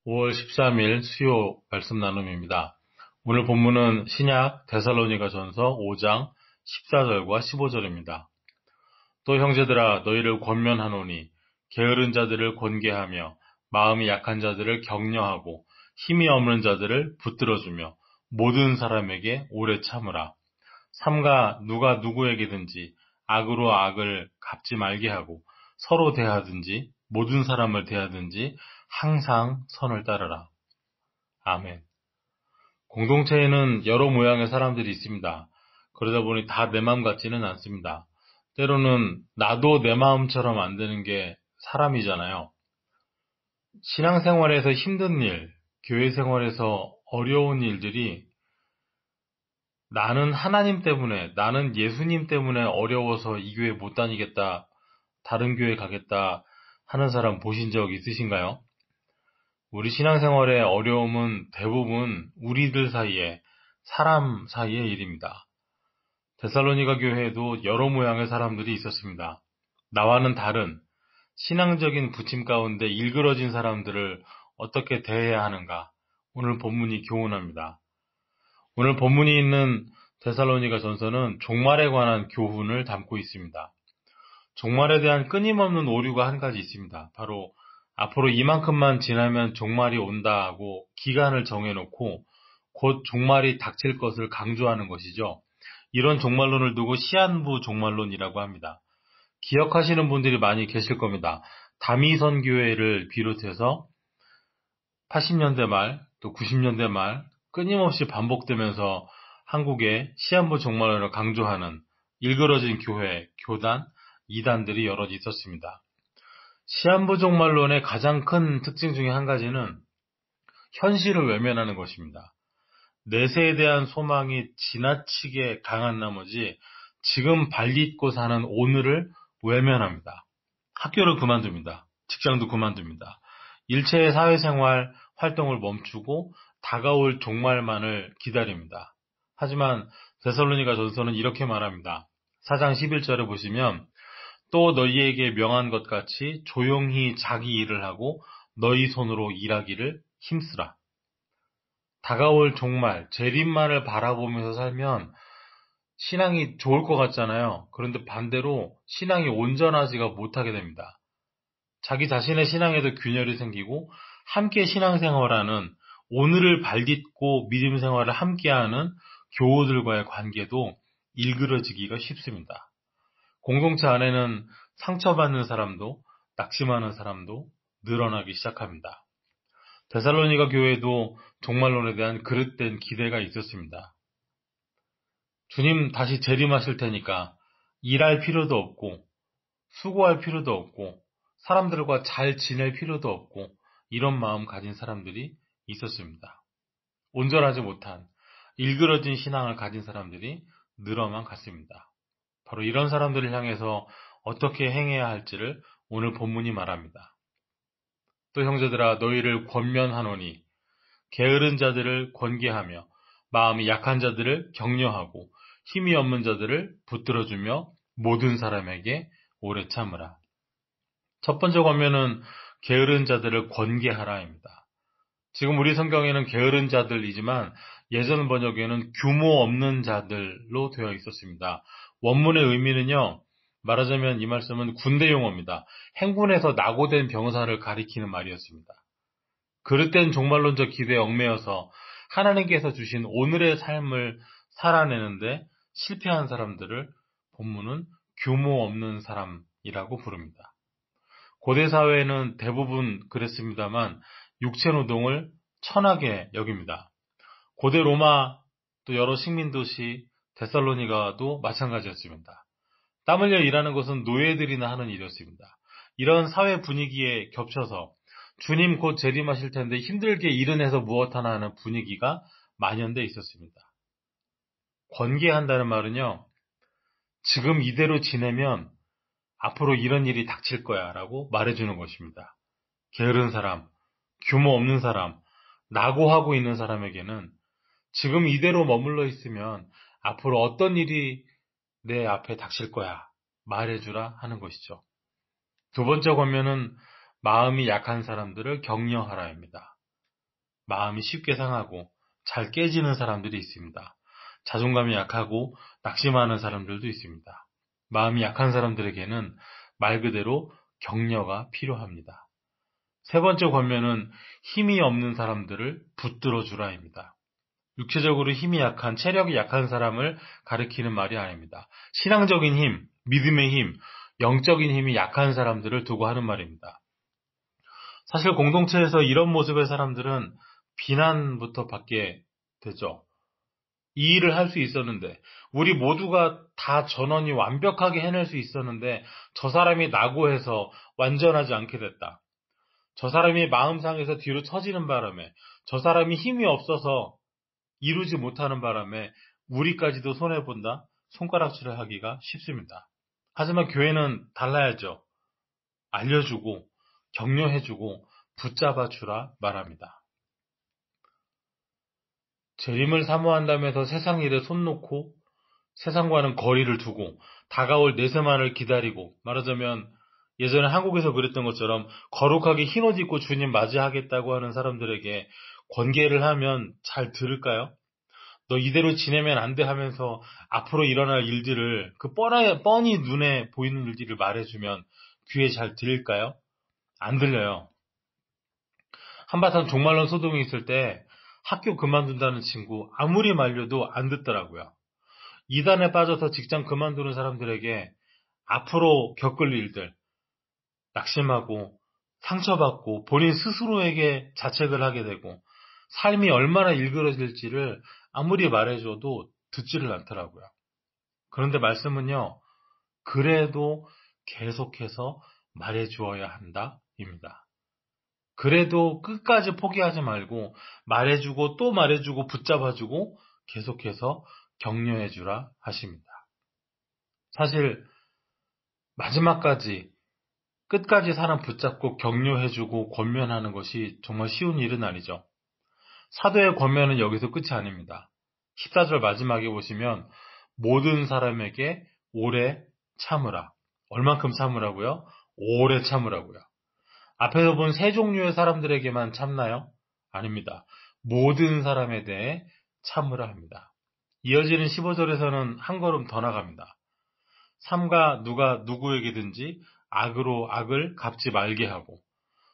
5월 13일 수요 말씀 나눔입니다. 오늘 본문은 신약 데살로니가전서 5장 14절과 15절입니다. 또 형제들아 너희를 권면하노니 게으른 자들을 권계하며 마음이 약한 자들을 격려하고 힘이 없는 자들을 붙들어주며 모든 사람에게 오래 참으라. 삼가 누가 누구에게든지 악으로 악을 갚지 말게 하고 서로 대하든지 모든 사람을 대하든지 항상 선을 따르라. 아멘. 공동체에는 여러 모양의 사람들이 있습니다. 그러다 보니 다 내 마음 같지는 않습니다. 때로는 나도 내 마음처럼 안 되는 게 사람이잖아요. 신앙생활에서 힘든 일, 교회 생활에서 어려운 일들이 나는 하나님 때문에, 나는 예수님 때문에 어려워서 이 교회 못 다니겠다, 다른 교회 가겠다 하는 사람 보신 적 있으신가요? 우리 신앙생활의 어려움은 대부분 우리들 사이에, 사람 사이의 일입니다. 데살로니가 교회에도 여러 모양의 사람들이 있었습니다. 나와는 다른 신앙적인 부침 가운데 일그러진 사람들을 어떻게 대해야 하는가? 오늘 본문이 교훈합니다. 오늘 본문이 있는 데살로니가 전서는 종말에 관한 교훈을 담고 있습니다. 종말에 대한 끊임없는 오류가 한 가지 있습니다. 바로 앞으로 이만큼만 지나면 종말이 온다 하고 기간을 정해놓고 곧 종말이 닥칠 것을 강조하는 것이죠. 이런 종말론을 두고 시한부 종말론이라고 합니다. 기억하시는 분들이 많이 계실 겁니다. 다미선 교회를 비롯해서 80년대 말 또 90년대 말 끊임없이 반복되면서 한국의 시한부 종말론을 강조하는 일그러진 교회, 교단, 이단들이 여럿 있었습니다. 시한부 종말론의 가장 큰 특징 중에 한 가지는 현실을 외면하는 것입니다. 내세에 대한 소망이 지나치게 강한 나머지 지금 발딛고 사는 오늘을 외면합니다. 학교를 그만둡니다. 직장도 그만둡니다. 일체의 사회생활 활동을 멈추고 다가올 종말만을 기다립니다. 하지만 데살로니가 전서는 이렇게 말합니다. 4장 11절에 보시면 또 너희에게 명한 것 같이 조용히 자기 일을 하고 너희 손으로 일하기를 힘쓰라. 다가올 종말, 재림만을 바라보면서 살면 신앙이 좋을 것 같잖아요. 그런데 반대로 신앙이 온전하지가 못하게 됩니다. 자기 자신의 신앙에도 균열이 생기고 함께 신앙생활하는 오늘을 발딛고 믿음 생활을 함께하는 교우들과의 관계도 일그러지기가 쉽습니다. 공동체 안에는 상처받는 사람도 낙심하는 사람도 늘어나기 시작합니다. 데살로니가 교회도 종말론에 대한 그릇된 기대가 있었습니다. 주님 다시 재림하실 테니까 일할 필요도 없고 수고할 필요도 없고 사람들과 잘 지낼 필요도 없고 이런 마음 가진 사람들이 있었습니다. 온전하지 못한 일그러진 신앙을 가진 사람들이 늘어만 갔습니다. 바로 이런 사람들을 향해서 어떻게 행해야 할지를 오늘 본문이 말합니다. 또 형제들아 너희를 권면하노니 게으른 자들을 권계하며 마음이 약한 자들을 격려하고 힘이 없는 자들을 붙들어주며 모든 사람에게 오래 참으라. 첫 번째 권면은 게으른 자들을 권계하라입니다. 지금 우리 성경에는 게으른 자들이지만 예전 번역에는 규모 없는 자들로 되어 있었습니다. 원문의 의미는요, 말하자면 이 말씀은 군대 용어입니다. 행군에서 낙오된 병사를 가리키는 말이었습니다. 그릇된 종말론적 기대에 얽매여서 하나님께서 주신 오늘의 삶을 살아내는데 실패한 사람들을 본문은 규모 없는 사람이라고 부릅니다. 고대 사회에는 대부분 그랬습니다만 육체 노동을 천하게 여깁니다. 고대 로마 또 여러 식민도시 데살로니가도 마찬가지였습니다. 땀 흘려 일하는 것은 노예들이나 하는 일이었습니다. 이런 사회 분위기에 겹쳐서 주님 곧 재림하실 텐데 힘들게 일은 해서 무엇하나 하는 분위기가 만연돼 있었습니다. 권계한다는 말은요, 지금 이대로 지내면 앞으로 이런 일이 닥칠 거야 라고 말해주는 것입니다. 게으른 사람, 규모 없는 사람, 낙오하고 있는 사람에게는 지금 이대로 머물러 있으면 앞으로 어떤 일이 내 앞에 닥칠 거야 말해주라 하는 것이죠. 두 번째 권면은 마음이 약한 사람들을 격려하라입니다. 마음이 쉽게 상하고 잘 깨지는 사람들이 있습니다. 자존감이 약하고 낙심하는 사람들도 있습니다. 마음이 약한 사람들에게는 말 그대로 격려가 필요합니다. 세 번째 권면은 힘이 없는 사람들을 붙들어 주라입니다. 육체적으로 힘이 약한, 체력이 약한 사람을 가리키는 말이 아닙니다. 신앙적인 힘, 믿음의 힘, 영적인 힘이 약한 사람들을 두고 하는 말입니다. 사실 공동체에서 이런 모습의 사람들은 비난부터 받게 되죠. 이 일을 할 수 있었는데, 우리 모두가 다 전원이 완벽하게 해낼 수 있었는데, 저 사람이 낙오해서 완전하지 않게 됐다. 저 사람이 마음상에서 뒤로 처지는 바람에, 저 사람이 힘이 없어서 이루지 못하는 바람에 우리까지도 손해본다? 손가락질을 하기가 쉽습니다. 하지만 교회는 달라야죠. 알려주고 격려해주고 붙잡아주라 말합니다. 재림을 사모한다면서 세상 일에 손 놓고 세상과는 거리를 두고 다가올 내세만을 기다리고, 말하자면 예전에 한국에서 그랬던 것처럼 거룩하게 흰옷 입고 주님 맞이하겠다고 하는 사람들에게 권계를 하면 잘 들을까요? 너 이대로 지내면 안 돼 하면서 앞으로 일어날 일들을, 그 뻔히 눈에 보이는 일들을 말해주면 귀에 잘 들릴까요? 안 들려요. 한바탕 종말론 소동이 있을 때 학교 그만둔다는 친구 아무리 말려도 안 듣더라고요. 이단에 빠져서 직장 그만두는 사람들에게 앞으로 겪을 일들, 낙심하고 상처받고 본인 스스로에게 자책을 하게 되고 삶이 얼마나 일그러질지를 아무리 말해줘도 듣지를 않더라고요. 그런데 말씀은요, 그래도 계속해서 말해주어야 한다입니다. 그래도 끝까지 포기하지 말고 말해주고 또 말해주고 붙잡아주고 계속해서 격려해주라 하십니다. 사실 마지막까지 끝까지 사람 붙잡고 격려해주고 권면하는 것이 정말 쉬운 일은 아니죠. 사도의 권면은 여기서 끝이 아닙니다. 14절 마지막에 보시면 모든 사람에게 오래 참으라. 얼만큼 참으라고요? 오래 참으라고요. 앞에서 본 세 종류의 사람들에게만 참나요? 아닙니다. 모든 사람에 대해 참으라 합니다. 이어지는 15절에서는 한 걸음 더 나갑니다. 삼가 누가 누구에게든지 악으로 악을 갚지 말게 하고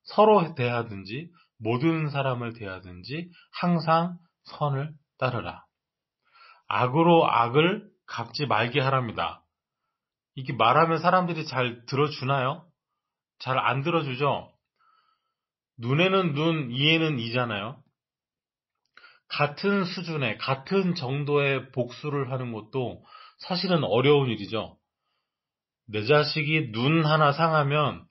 서로 대하든지 모든 사람을 대하든지 항상 선을 따르라. 악으로 악을 갚지 말게 하랍니다. 이게 말하면 사람들이 잘 들어주나요? 잘 안 들어주죠? 눈에는 눈, 이에는 이잖아요. 같은 수준의, 같은 정도의 복수를 하는 것도 사실은 어려운 일이죠. 내 자식이 눈 하나 상하면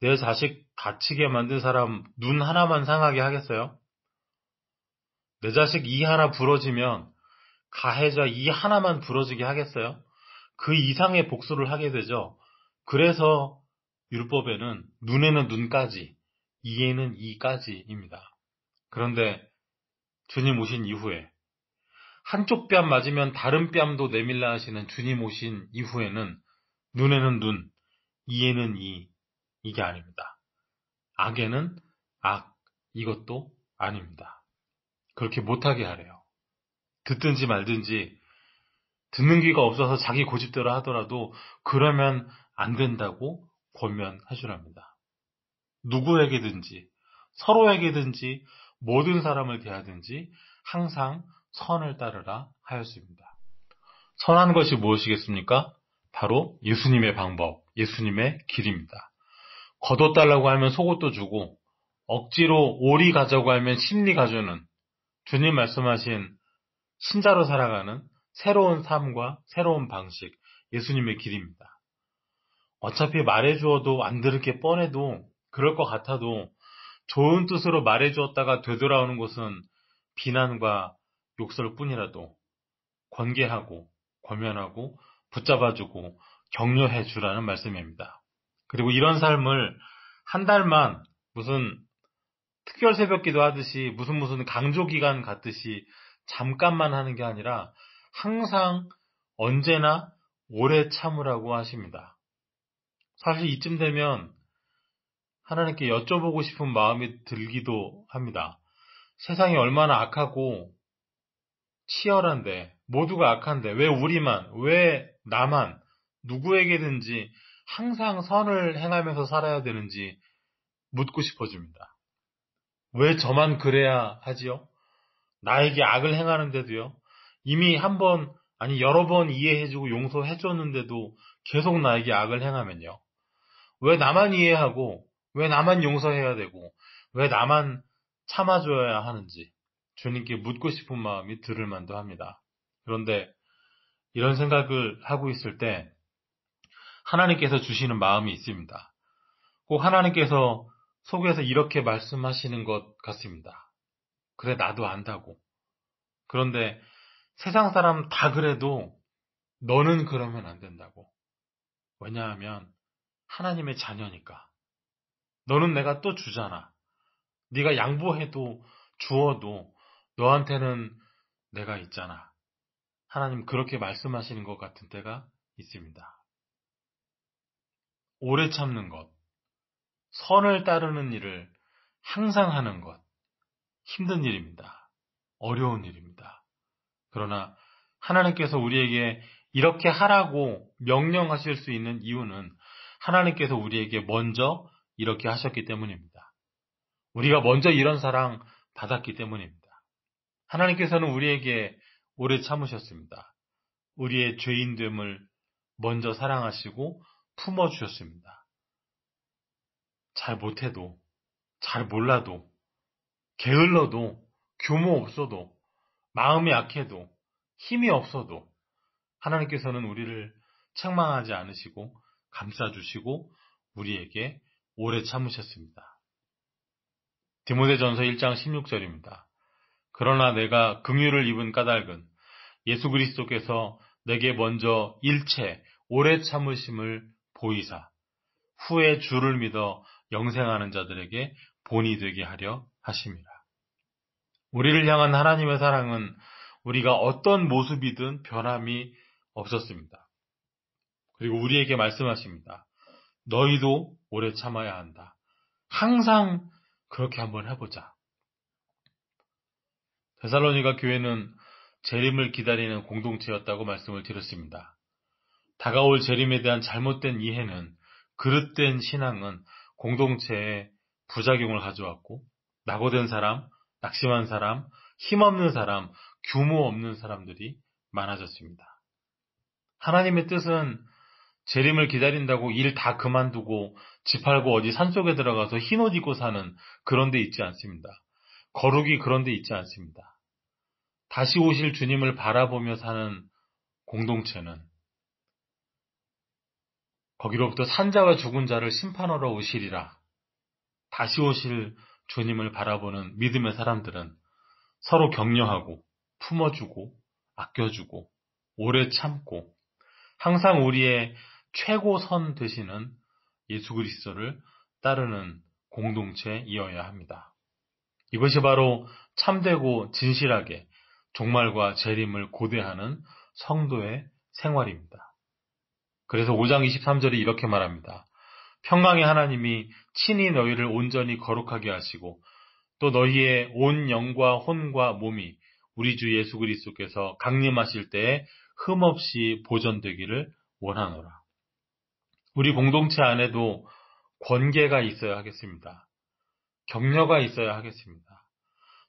내 자식 다치게 만든 사람 눈 하나만 상하게 하겠어요? 내 자식 이 하나 부러지면 가해자 이 하나만 부러지게 하겠어요? 그 이상의 복수를 하게 되죠. 그래서 율법에는 눈에는 눈까지, 이에는 이까지입니다. 그런데 주님 오신 이후에 한쪽 뺨 맞으면 다른 뺨도 내밀라 하시는 주님 오신 이후에는 눈에는 눈, 이에는 이, 이게 아닙니다. 악에는 악, 이것도 아닙니다. 그렇게 못하게 하래요. 듣든지 말든지, 듣는 귀가 없어서 자기 고집대로 하더라도 그러면 안 된다고 권면하시랍니다. 누구에게든지, 서로에게든지, 모든 사람을 대하든지 항상 선을 따르라 하였습니다. 선한 것이 무엇이겠습니까? 바로 예수님의 방법, 예수님의 길입니다. 겉옷달라고 하면 속옷도 주고 억지로 오리 가자고 하면 심리 가주는 주님 말씀하신 신자로 살아가는 새로운 삶과 새로운 방식, 예수님의 길입니다. 어차피 말해주어도 안 들을 게 뻔해도, 그럴 것 같아도 좋은 뜻으로 말해주었다가 되돌아오는 것은 비난과 욕설 뿐이라도 권계하고 권면하고 붙잡아주고 격려해 주라는 말씀입니다. 그리고 이런 삶을 한 달만 무슨 특별 새벽기도 하듯이 무슨 강조기간 같듯이 잠깐만 하는 게 아니라 항상 언제나 오래 참으라고 하십니다. 사실 이쯤 되면 하나님께 여쭤보고 싶은 마음이 들기도 합니다. 세상이 얼마나 악하고 치열한데, 모두가 악한데, 왜 우리만, 왜 나만, 누구에게든지 항상 선을 행하면서 살아야 되는지 묻고 싶어집니다. 왜 저만 그래야 하지요? 나에게 악을 행하는데도요? 이미 한 번, 아니 여러 번 이해해주고 용서해줬는데도 계속 나에게 악을 행하면요. 왜 나만 이해하고, 왜 나만 용서해야 되고, 왜 나만 참아줘야 하는지 주님께 묻고 싶은 마음이 들을 만도 합니다. 그런데 이런 생각을 하고 있을 때 하나님께서 주시는 마음이 있습니다. 꼭 하나님께서 속에서 이렇게 말씀하시는 것 같습니다. 그래, 나도 안다고. 그런데 세상 사람 다 그래도 너는 그러면 안 된다고. 왜냐하면 하나님의 자녀니까. 너는 내가 또 주잖아. 네가 양보해도 주어도 너한테는 내가 있잖아. 하나님 그렇게 말씀하시는 것 같은 때가 있습니다. 오래 참는 것, 선을 따르는 일을 항상 하는 것, 힘든 일입니다. 어려운 일입니다. 그러나 하나님께서 우리에게 이렇게 하라고 명령하실 수 있는 이유는 하나님께서 우리에게 먼저 이렇게 하셨기 때문입니다. 우리가 먼저 이런 사랑 받았기 때문입니다. 하나님께서는 우리에게 오래 참으셨습니다. 우리의 죄인됨을 먼저 사랑하시고 품어주셨습니다. 잘 못해도, 잘 몰라도, 게을러도, 규모 없어도, 마음이 약해도, 힘이 없어도 하나님께서는 우리를 책망하지 않으시고 감싸주시고 우리에게 오래 참으셨습니다. 디모데전서 1장 16절입니다. 그러나 내가 긍휼을 입은 까닭은 예수 그리스도께서 내게 먼저 일체 오래 참으심을 보이사 후에 주를 믿어 영생하는 자들에게 본이 되게 하려 하심이라. 우리를 향한 하나님의 사랑은 우리가 어떤 모습이든 변함이 없었습니다. 그리고 우리에게 말씀하십니다. 너희도 오래 참아야 한다. 항상 그렇게 한번 해보자. 데살로니가 교회는 재림을 기다리는 공동체였다고 말씀을 드렸습니다. 다가올 재림에 대한 잘못된 이해는 그릇된 신앙은 공동체에 부작용을 가져왔고 낙오된 사람, 낙심한 사람, 힘없는 사람, 규모 없는 사람들이 많아졌습니다. 하나님의 뜻은 재림을 기다린다고 일 다 그만두고 집 팔고 어디 산속에 들어가서 흰옷 입고 사는 그런 데 있지 않습니다. 거룩이 그런 데 있지 않습니다. 다시 오실 주님을 바라보며 사는 공동체는 거기로부터 산자와 죽은 자를 심판하러 오시리라. 다시 오실 주님을 바라보는 믿음의 사람들은 서로 격려하고 품어주고 아껴주고 오래 참고 항상 우리의 최고선 되시는 예수 그리스도를 따르는 공동체이어야 합니다. 이것이 바로 참되고 진실하게 종말과 재림을 고대하는 성도의 생활입니다. 그래서 5장 23절에 이렇게 말합니다. 평강의 하나님이 친히 너희를 온전히 거룩하게 하시고 또 너희의 온 영과 혼과 몸이 우리 주 예수 그리스도께서 강림하실 때에 흠없이 보존되기를 원하노라. 우리 공동체 안에도 권계가 있어야 하겠습니다. 격려가 있어야 하겠습니다.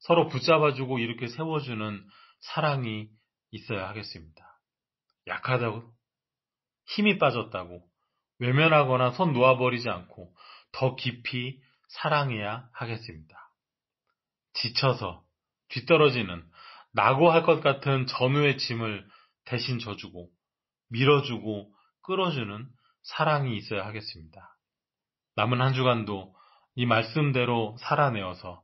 서로 붙잡아주고 이렇게 세워주는 사랑이 있어야 하겠습니다. 약하다고, 힘이 빠졌다고, 외면하거나 손 놓아버리지 않고 더 깊이 사랑해야 하겠습니다. 지쳐서 뒤떨어지는 낙오할 것 같은 전우의 짐을 대신 져주고 밀어주고 끌어주는 사랑이 있어야 하겠습니다. 남은 한 주간도 이 말씀대로 살아내어서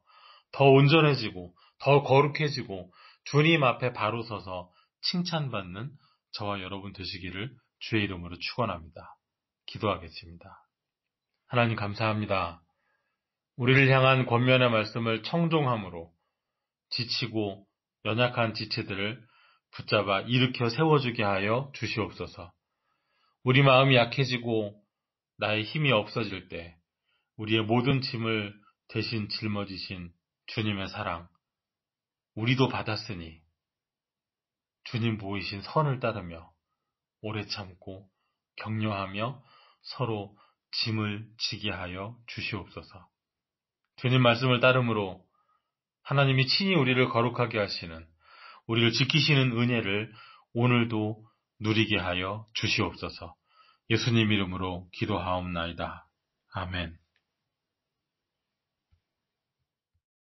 더 온전해지고 더 거룩해지고 주님 앞에 바로 서서 칭찬받는 저와 여러분 되시기를 주의 이름으로 축원합니다. 기도하겠습니다. 하나님 감사합니다. 우리를 향한 권면의 말씀을 청종함으로 지치고 연약한 지체들을 붙잡아 일으켜 세워주게 하여 주시옵소서. 우리 마음이 약해지고 나의 힘이 없어질 때 우리의 모든 짐을 대신 짊어지신 주님의 사랑, 우리도 받았으니 주님 보이신 선을 따르며 오래 참고 격려하며 서로 짐을 지게 하여 주시옵소서. 주님 말씀을 따름으로 하나님이 친히 우리를 거룩하게 하시는, 우리를 지키시는 은혜를 오늘도 누리게 하여 주시옵소서. 예수님 이름으로 기도하옵나이다. 아멘.